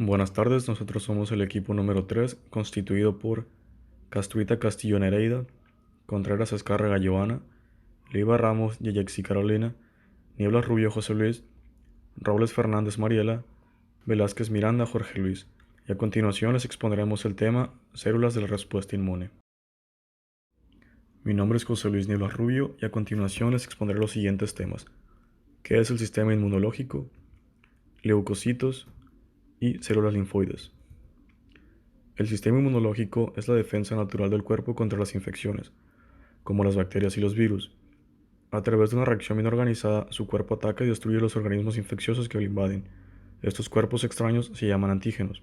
Buenas tardes, nosotros somos el equipo número 3, constituido por Castruita Castillo Nereida, Contreras Escárraga Joana, Leiva Ramos Yeyexi Carolina, Nieblas Rubio José Luis, Robles Fernández Mariela, Velázquez Miranda Jorge Luis, y a continuación les expondremos el tema Células de la respuesta inmune. Mi nombre es José Luis Nieblas Rubio y a continuación les expondré los siguientes temas: ¿qué es el sistema inmunológico?, leucocitos y células linfoides. El sistema inmunológico es la defensa natural del cuerpo contra las infecciones, como las bacterias y los virus. A través de una reacción bien organizada, su cuerpo ataca y destruye los organismos infecciosos que lo invaden. Estos cuerpos extraños se llaman antígenos.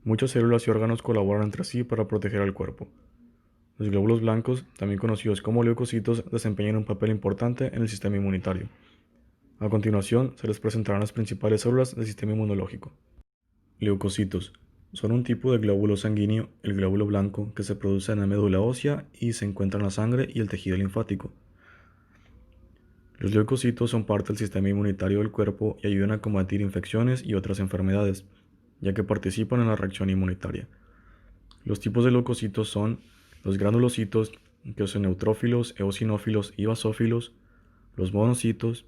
Muchas células y órganos colaboran entre sí para proteger al cuerpo. Los glóbulos blancos, también conocidos como leucocitos, desempeñan un papel importante en el sistema inmunitario. A continuación, se les presentarán las principales células del sistema inmunológico. Leucocitos. Son un tipo de glóbulo sanguíneo, el glóbulo blanco, que se produce en la médula ósea y se encuentra en la sangre y el tejido linfático. Los leucocitos son parte del sistema inmunitario del cuerpo y ayudan a combatir infecciones y otras enfermedades, ya que participan en la reacción inmunitaria. Los tipos de leucocitos son los granulocitos, que son neutrófilos, eosinófilos y basófilos, los monocitos,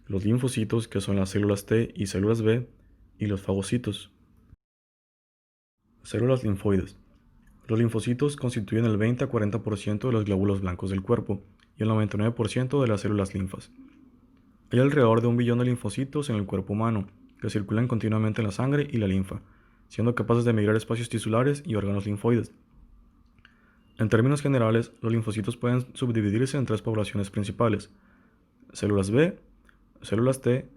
los linfocitos, que son las células T y células B, y los fagocitos. Células linfoides. Los linfocitos constituyen el 20 a 40% de los glóbulos blancos del cuerpo y el 99% de las células linfas. Hay alrededor de 1 billón de linfocitos en el cuerpo humano, que circulan continuamente en la sangre y la linfa, siendo capaces de migrar espacios tisulares y órganos linfoides. En términos generales, los linfocitos pueden subdividirse en 3 poblaciones principales: células B, células T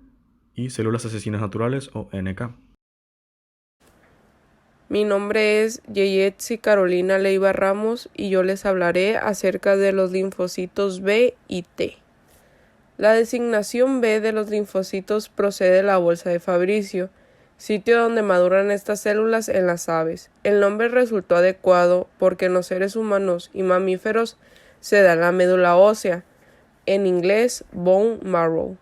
y células asesinas naturales o NK. Mi nombre es Yeyetsi Carolina Leiva Ramos y yo les hablaré acerca de los linfocitos B y T. La designación B de los linfocitos procede de la bolsa de Fabricio, sitio donde maduran estas células en las aves. El nombre resultó adecuado porque en los seres humanos y mamíferos se da en la médula ósea, en inglés bone marrow.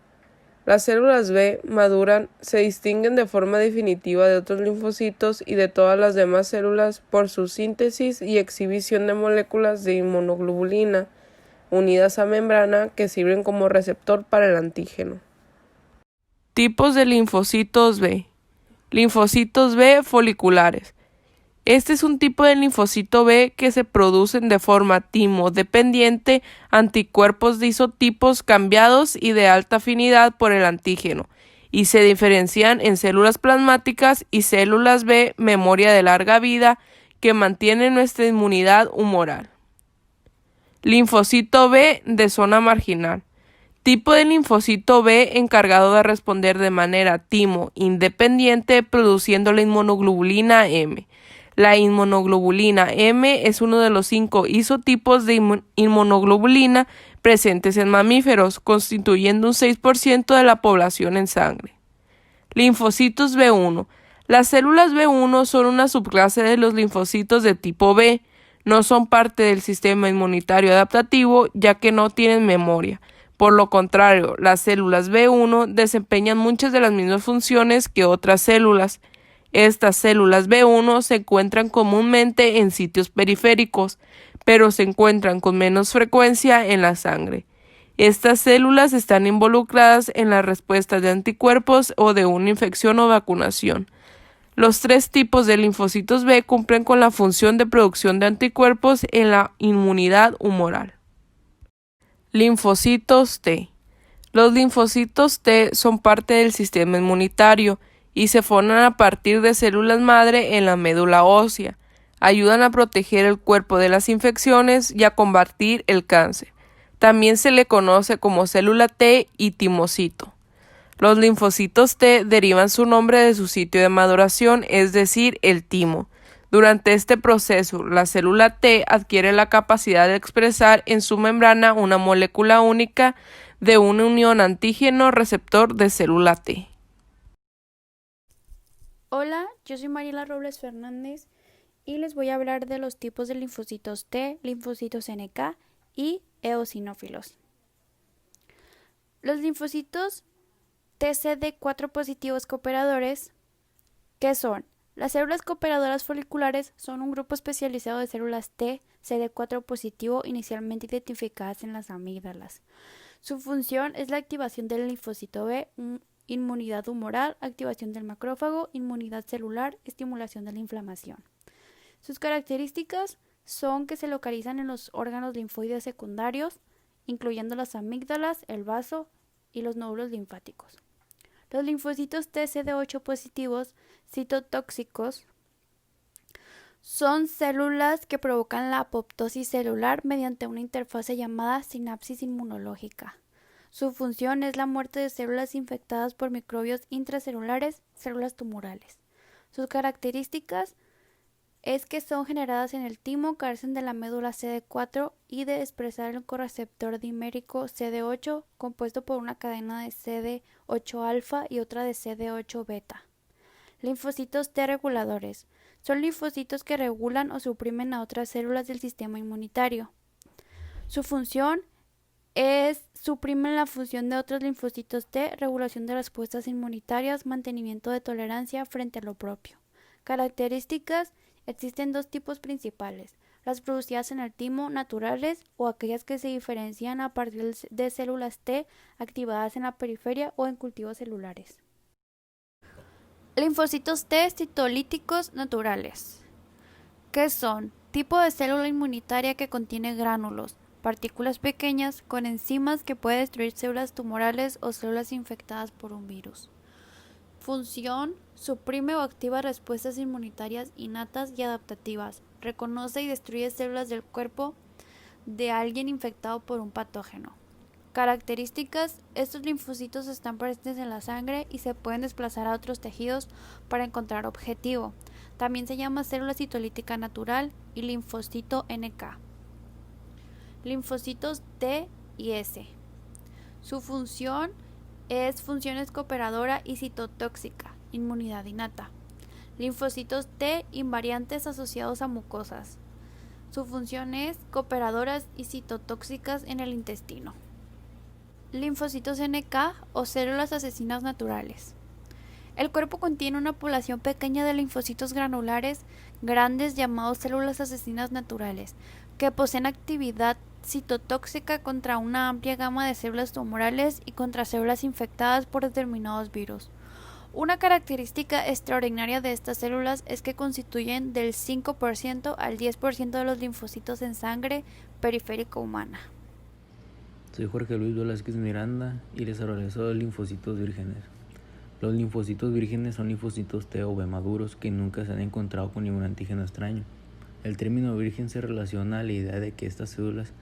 Las células B maduran se distinguen de forma definitiva de otros linfocitos y de todas las demás células por su síntesis y exhibición de moléculas de inmunoglobulina unidas a membrana que sirven como receptor para el antígeno. Tipos de linfocitos B. Linfocitos B foliculares. Este es un tipo de linfocito B que se producen de forma timo-dependiente anticuerpos de isotipos cambiados y de alta afinidad por el antígeno, y se diferencian en células plasmáticas y células B memoria de larga vida que mantienen nuestra inmunidad humoral. Linfocito B de zona marginal. Tipo de linfocito B encargado de responder de manera timo-independiente produciendo la inmunoglobulina M. La inmunoglobulina M es uno de los 5 isotipos de inmunoglobulina presentes en mamíferos, constituyendo un 6% de la población en sangre. Linfocitos B1. Las células B1 son una subclase de los linfocitos de tipo B. No son parte del sistema inmunitario adaptativo, ya que no tienen memoria. Por lo contrario, las células B1 desempeñan muchas de las mismas funciones que otras células. Estas células B1 se encuentran comúnmente en sitios periféricos, pero se encuentran con menos frecuencia en la sangre. Estas células están involucradas en la respuesta de anticuerpos o de una infección o vacunación. Los 3 tipos de linfocitos B cumplen con la función de producción de anticuerpos en la inmunidad humoral. Linfocitos T. Los linfocitos T son parte del sistema inmunitario y se forman a partir de células madre en la médula ósea. Ayudan a proteger el cuerpo de las infecciones y a combatir el cáncer. También se le conoce como célula T y timocito. Los linfocitos T derivan su nombre de su sitio de maduración, es decir, el timo. Durante este proceso, la célula T adquiere la capacidad de expresar en su membrana una molécula única de una unión antígeno-receptor de célula T. Hola, yo soy Mariela Robles Fernández y les voy a hablar de los tipos de linfocitos T, linfocitos NK y eosinófilos. Los linfocitos TCD4 positivos cooperadores ¿Qué son? Las células cooperadoras foliculares son un grupo especializado de células T, CD4 positivo inicialmente identificadas en las amígdalas. Su función es la activación del linfocito B, inmunidad humoral, activación del macrófago, inmunidad celular, estimulación de la inflamación. Sus características son que se localizan en los órganos linfoides secundarios, incluyendo las amígdalas, el vaso y los nódulos linfáticos. Los linfocitos T CD8 positivos citotóxicos son células que provocan la apoptosis celular mediante una interfase llamada sinapsis inmunológica. Su función es la muerte de células infectadas por microbios intracelulares, células tumorales. Sus características es que son generadas en el timo, carecen de la médula CD4 y de expresar el correceptor dimérico CD8 compuesto por una cadena de CD8 alfa y otra de CD8 beta. Linfocitos T reguladores. Son linfocitos que regulan o suprimen a otras células del sistema inmunitario. Su función es suprimen la función de otros linfocitos T, regulación de respuestas inmunitarias, mantenimiento de tolerancia frente a lo propio. Características. Existen dos tipos principales, las producidas en el timo naturales o aquellas que se diferencian a partir de células T activadas en la periferia o en cultivos celulares. Linfocitos T citolíticos naturales. ¿Qué son? Tipo de célula inmunitaria que contiene gránulos, partículas pequeñas con enzimas que puede destruir células tumorales o células infectadas por un virus. Función: suprime o activa respuestas inmunitarias innatas y adaptativas. Reconoce y destruye células del cuerpo de alguien infectado por un patógeno. Características: estos linfocitos están presentes en la sangre y se pueden desplazar a otros tejidos para encontrar objetivo. También se llama célula citolítica natural y linfocito NK. Linfocitos T y S. Su función es funciones cooperadora y citotóxica, inmunidad innata. Linfocitos T invariantes asociados a mucosas. Su función es cooperadoras y citotóxicas en el intestino. Linfocitos NK o células asesinas naturales. El cuerpo contiene una población pequeña de linfocitos granulares grandes llamados células asesinas naturales, que poseen actividad citotóxica contra una amplia gama de células tumorales y contra células infectadas por determinados virus. Una característica extraordinaria de estas células es que constituyen del 5% al 10% de los linfocitos en sangre periférica humana. Soy Jorge Luis Velázquez Miranda y les hablaré sobre los linfocitos vírgenes. Los linfocitos vírgenes son linfocitos T o B maduros que nunca se han encontrado con ningún antígeno extraño. El término virgen se relaciona a la idea de que estas células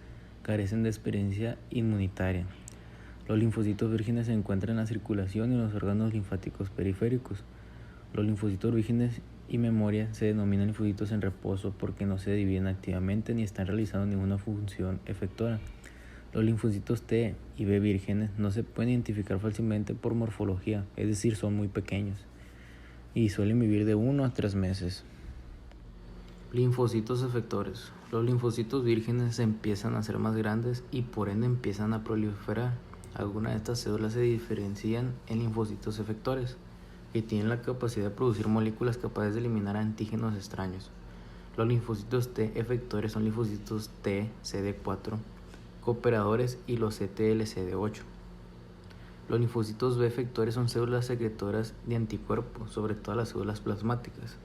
carecen de experiencia inmunitaria. Los linfocitos vírgenes se encuentran en la circulación y en los órganos linfáticos periféricos. Los linfocitos vírgenes y memoria se denominan linfocitos en reposo porque no se dividen activamente ni están realizando ninguna función efectora. Los linfocitos T y B vírgenes no se pueden identificar fácilmente por morfología, es decir, son muy pequeños y suelen vivir de 1 a 3 meses. Linfocitos efectores. Los linfocitos vírgenes se empiezan a ser más grandes y por ende empiezan a proliferar. Algunas de estas células se diferencian en linfocitos efectores, que tienen la capacidad de producir moléculas capaces de eliminar antígenos extraños. Los linfocitos T efectores son linfocitos T CD4 cooperadores y los CTLCD8. Los linfocitos B efectores son células secretoras de anticuerpos, sobre todo las células plasmáticas.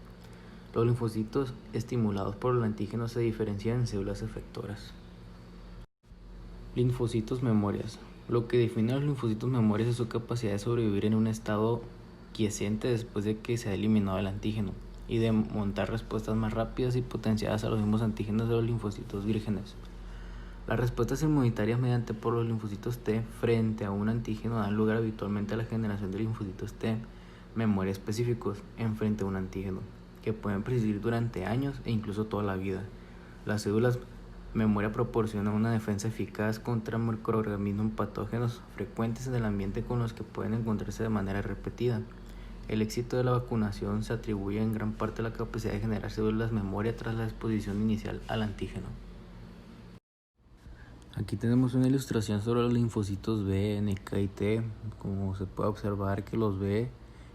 Los linfocitos estimulados por el antígeno se diferencian en células efectoras. Linfocitos memorias. Lo que define a los linfocitos memorias es su capacidad de sobrevivir en un estado quiescente después de que se ha eliminado el antígeno y de montar respuestas más rápidas y potenciadas a los mismos antígenos de los linfocitos vírgenes. Las respuestas inmunitarias mediante por los linfocitos T frente a un antígeno dan lugar habitualmente a la generación de linfocitos T memoria específicos en frente a un antígeno, que pueden persistir durante años e incluso toda la vida. Las células memoria proporcionan una defensa eficaz contra microorganismos patógenos frecuentes en el ambiente con los que pueden encontrarse de manera repetida. El éxito de la vacunación se atribuye en gran parte a la capacidad de generar células memoria tras la exposición inicial al antígeno. Aquí tenemos una ilustración sobre los linfocitos B, NK y T. Como se puede observar que los B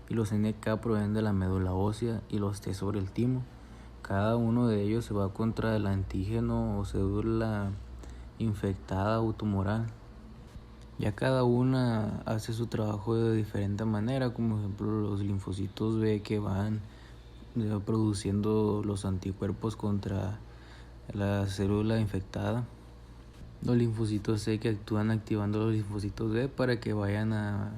y los NK provienen de la médula ósea y los T sobre el timo. Cada uno de ellos se va contra el antígeno o célula infectada o tumoral. Ya cada una hace su trabajo de diferente manera, como por ejemplo los linfocitos B que van produciendo los anticuerpos contra la célula infectada. Los linfocitos C que actúan activando los linfocitos B para que vayan a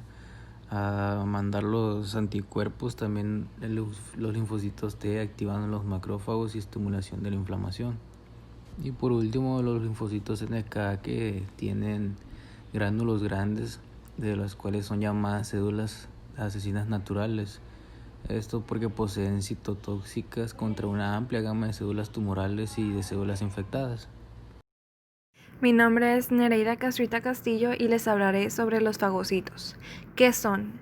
mandar los anticuerpos. También los linfocitos T activando los macrófagos y estimulación de la inflamación. Y por último los linfocitos NK que tienen gránulos grandes, de las cuales son llamadas células asesinas naturales. Esto porque poseen citotóxicas contra una amplia gama de células tumorales y de células infectadas. Mi nombre es Nereida Castrita Castillo y les hablaré sobre los fagocitos. ¿Qué son?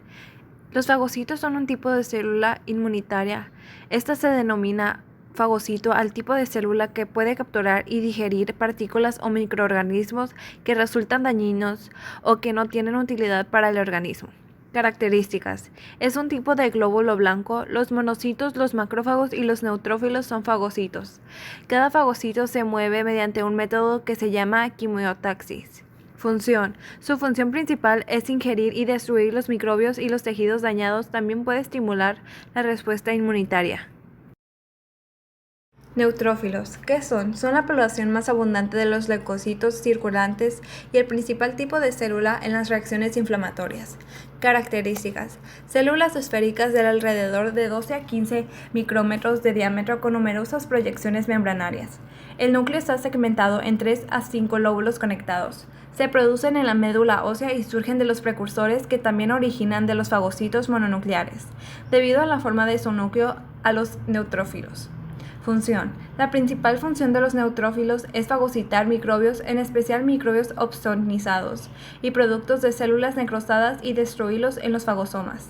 Los fagocitos son un tipo de célula inmunitaria. Esta se denomina fagocito al tipo de célula que puede capturar y digerir partículas o microorganismos que resultan dañinos o que no tienen utilidad para el organismo. Características. Es un tipo de glóbulo blanco. Los monocitos, los macrófagos y los neutrófilos son fagocitos. Cada fagocito se mueve mediante un método que se llama quimiotaxis. Función. Su función principal es ingerir y destruir los microbios y los tejidos dañados. También puede estimular la respuesta inmunitaria. Neutrófilos. ¿Qué son? Son la población más abundante de los leucocitos circulantes y el principal tipo de célula en las reacciones inflamatorias. Características. Células esféricas de alrededor de 12 a 15 micrómetros de diámetro con numerosas proyecciones membranarias. El núcleo está segmentado en 3 a 5 lóbulos conectados. Se producen en la médula ósea y surgen de los precursores que también originan de los fagocitos mononucleares, debido a la forma de su núcleo a los neutrófilos. Función. La principal función de los neutrófilos es fagocitar microbios, en especial microbios opsonizados y productos de células necrosadas y destruirlos en los fagosomas.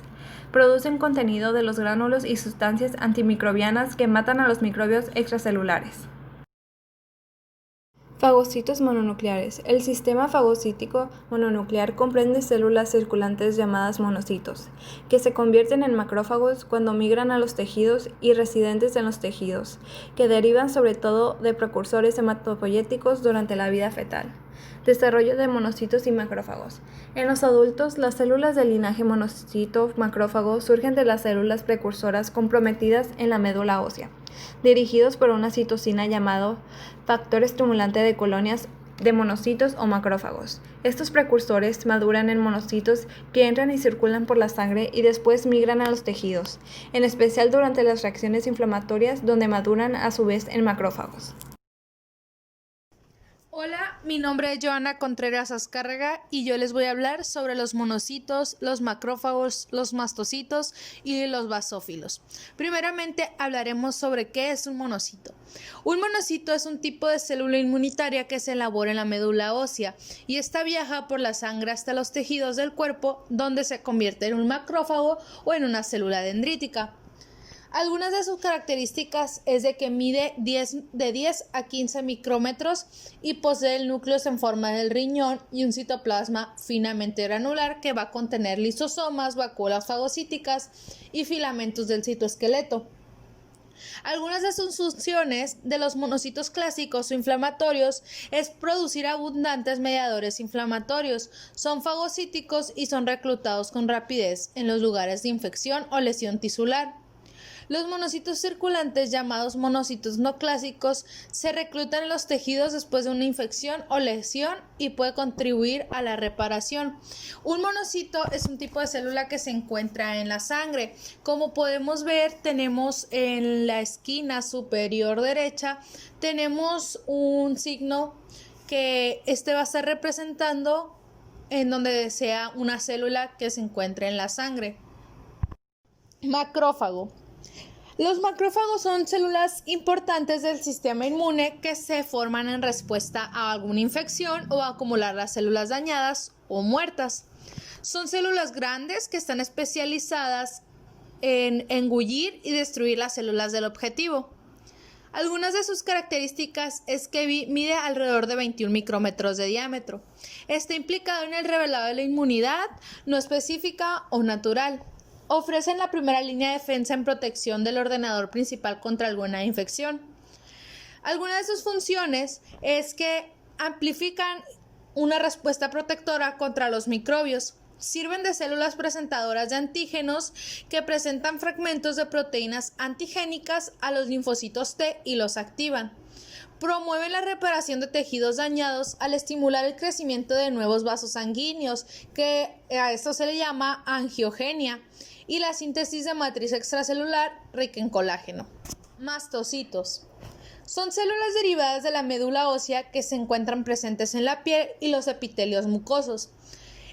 Producen contenido de los gránulos y sustancias antimicrobianas que matan a los microbios extracelulares. Fagocitos mononucleares. El sistema fagocítico mononuclear comprende células circulantes llamadas monocitos, que se convierten en macrófagos cuando migran a los tejidos y residentes en los tejidos, que derivan sobre todo de precursores hematopoyéticos durante la vida fetal. Desarrollo de monocitos y macrófagos. En los adultos, las células del linaje monocito-macrófago surgen de las células precursoras comprometidas en la médula ósea, dirigidos por una citosina llamado factor estimulante de colonias de monocitos o macrófagos. Estos precursores maduran en monocitos que entran y circulan por la sangre y después migran a los tejidos, en especial durante las reacciones inflamatorias donde maduran a su vez en macrófagos. Hola, mi nombre es Joana Contreras Azcárraga y yo les voy a hablar sobre los monocitos, los macrófagos, los mastocitos y los basófilos. Primeramente hablaremos sobre qué es un monocito. Un monocito es un tipo de célula inmunitaria que se elabora en la médula ósea y esta viaja por la sangre hasta los tejidos del cuerpo, donde se convierte en un macrófago o en una célula dendrítica. Algunas de sus características es de que mide de 10 a 15 micrómetros y posee el núcleo en forma del riñón y un citoplasma finamente granular que va a contener lisosomas, vacuolas fagocíticas y filamentos del citoesqueleto. Algunas de sus funciones de los monocitos clásicos o inflamatorios es producir abundantes mediadores inflamatorios, son fagocíticos y son reclutados con rapidez en los lugares de infección o lesión tisular. Los monocitos circulantes, llamados monocitos no clásicos, se reclutan en los tejidos después de una infección o lesión y puede contribuir a la reparación. Un monocito es un tipo de célula que se encuentra en la sangre. Como podemos ver, tenemos en la esquina superior derecha, tenemos un signo que va a estar representando en donde sea una célula que se encuentre en la sangre. Macrófago. Los macrófagos son células importantes del sistema inmune que se forman en respuesta a alguna infección o a acumular las células dañadas o muertas. Son células grandes que están especializadas en engullir y destruir las células del objetivo. Algunas de sus características es que mide alrededor de 21 micrómetros de diámetro. Está implicado en el revelado de la inmunidad no específica o natural. ofrecen la primera línea de defensa en protección del ordenador principal contra alguna infección. Alguna de sus funciones es que amplifican una respuesta protectora contra los microbios. Sirven de células presentadoras de antígenos que presentan fragmentos de proteínas antigénicas a los linfocitos T y los activan. Promueven la reparación de tejidos dañados al estimular el crecimiento de nuevos vasos sanguíneos, que a esto se le llama angiogenia, y la síntesis de matriz extracelular rica en colágeno. Mastocitos. Son células derivadas de la médula ósea que se encuentran presentes en la piel y los epitelios mucosos.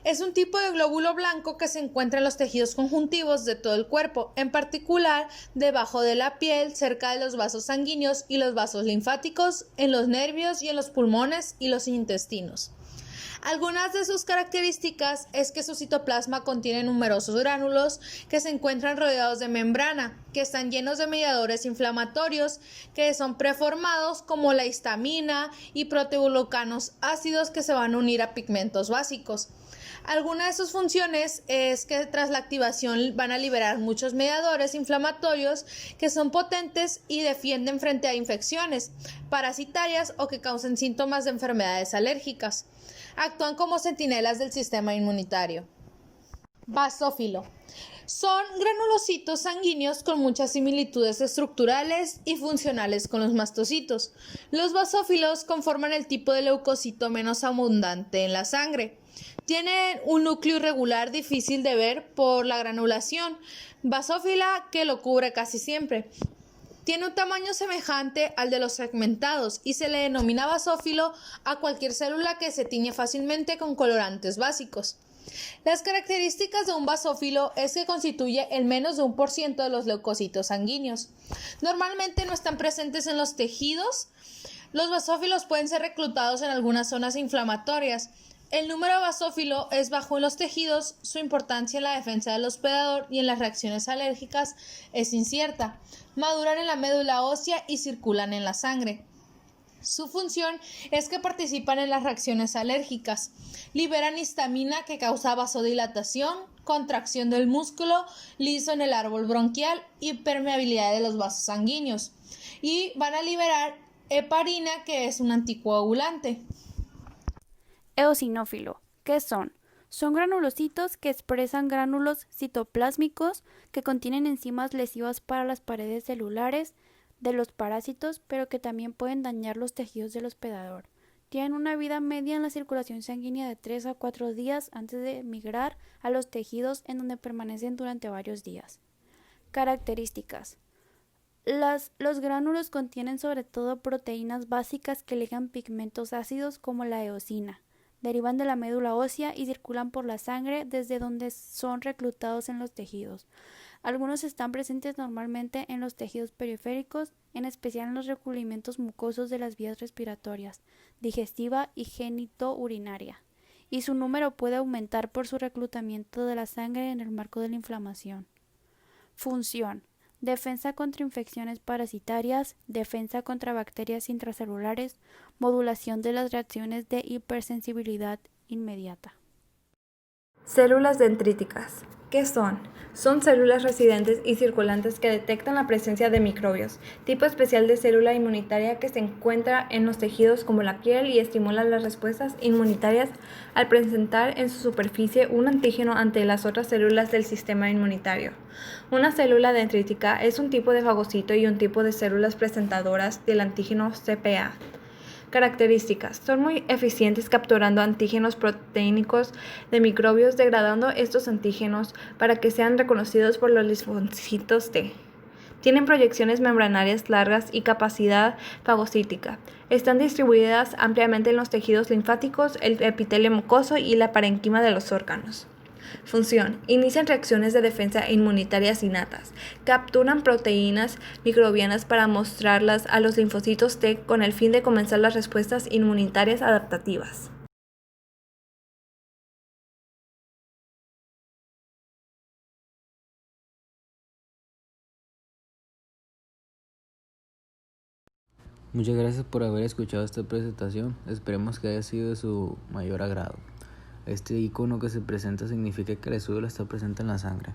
Es un tipo de glóbulo blanco que se encuentra en los tejidos conjuntivos de todo el cuerpo, en particular debajo de la piel, cerca de los vasos sanguíneos y los vasos linfáticos, en los nervios y en los pulmones y los intestinos. Algunas de sus características es que su citoplasma contiene numerosos gránulos que se encuentran rodeados de membrana, que están llenos de mediadores inflamatorios que son preformados como la histamina y proteoglucanos ácidos que se van a unir a pigmentos básicos. Alguna de sus funciones es que tras la activación van a liberar muchos mediadores inflamatorios que son potentes y defienden frente a infecciones parasitarias o que causen síntomas de enfermedades alérgicas. Actúan como centinelas del sistema inmunitario. Basófilo. Son granulocitos sanguíneos con muchas similitudes estructurales y funcionales con los mastocitos. Los basófilos conforman el tipo de leucocito menos abundante en la sangre. Tienen un núcleo irregular difícil de ver por la granulación basófila que lo cubre casi siempre. Tiene un tamaño semejante al de los segmentados y se le denomina basófilo a cualquier célula que se tiñe fácilmente con colorantes básicos. Las características de un basófilo es que constituye el menos de 1% de los leucocitos sanguíneos. Normalmente no están presentes en los tejidos. Los basófilos pueden ser reclutados en algunas zonas inflamatorias. El número basófilo es bajo en los tejidos, su importancia en la defensa del hospedador y en las reacciones alérgicas es incierta. Maduran en la médula ósea y circulan en la sangre. Su función es que participan en las reacciones alérgicas. Liberan histamina que causa vasodilatación, contracción del músculo liso en el árbol bronquial y permeabilidad de los vasos sanguíneos. Y van a liberar heparina, que es un anticoagulante. Eosinófilo. ¿Qué son? Son granulocitos que expresan gránulos citoplásmicos que contienen enzimas lesivas para las paredes celulares de los parásitos, pero que también pueden dañar los tejidos del hospedador. Tienen una vida media en la circulación sanguínea de 3 a 4 días antes de migrar a los tejidos, en donde permanecen durante varios días. Características. Los gránulos contienen sobre todo proteínas básicas que ligan pigmentos ácidos como la eosina. Derivan de la médula ósea y circulan por la sangre, desde donde son reclutados en los tejidos. Algunos están presentes normalmente en los tejidos periféricos, en especial en los recubrimientos mucosos de las vías respiratorias, digestiva y genitourinaria, y su número puede aumentar por su reclutamiento de la sangre en el marco de la inflamación. Función: defensa contra infecciones parasitarias, defensa contra bacterias intracelulares, modulación de las reacciones de hipersensibilidad inmediata. Células dendríticas. ¿Qué son? Son células residentes y circulantes que detectan la presencia de microbios, tipo especial de célula inmunitaria que se encuentra en los tejidos como la piel y estimula las respuestas inmunitarias al presentar en su superficie un antígeno ante las otras células del sistema inmunitario. Una célula dendrítica es un tipo de fagocito y un tipo de células presentadoras del antígeno CPA. Características: son muy eficientes capturando antígenos proteínicos de microbios, degradando estos antígenos para que sean reconocidos por los linfocitos T. Tienen proyecciones membranarias largas y capacidad fagocítica. Están distribuidas ampliamente en los tejidos linfáticos, el epitelio mucoso y la parenquima de los órganos. Función: inician reacciones de defensa inmunitarias innatas. Capturan proteínas microbianas para mostrarlas a los linfocitos T con el fin de comenzar las respuestas inmunitarias adaptativas. Muchas gracias por haber escuchado esta presentación. Esperemos que haya sido de su mayor agrado. Este icono que se presenta significa que la célula está presente en la sangre.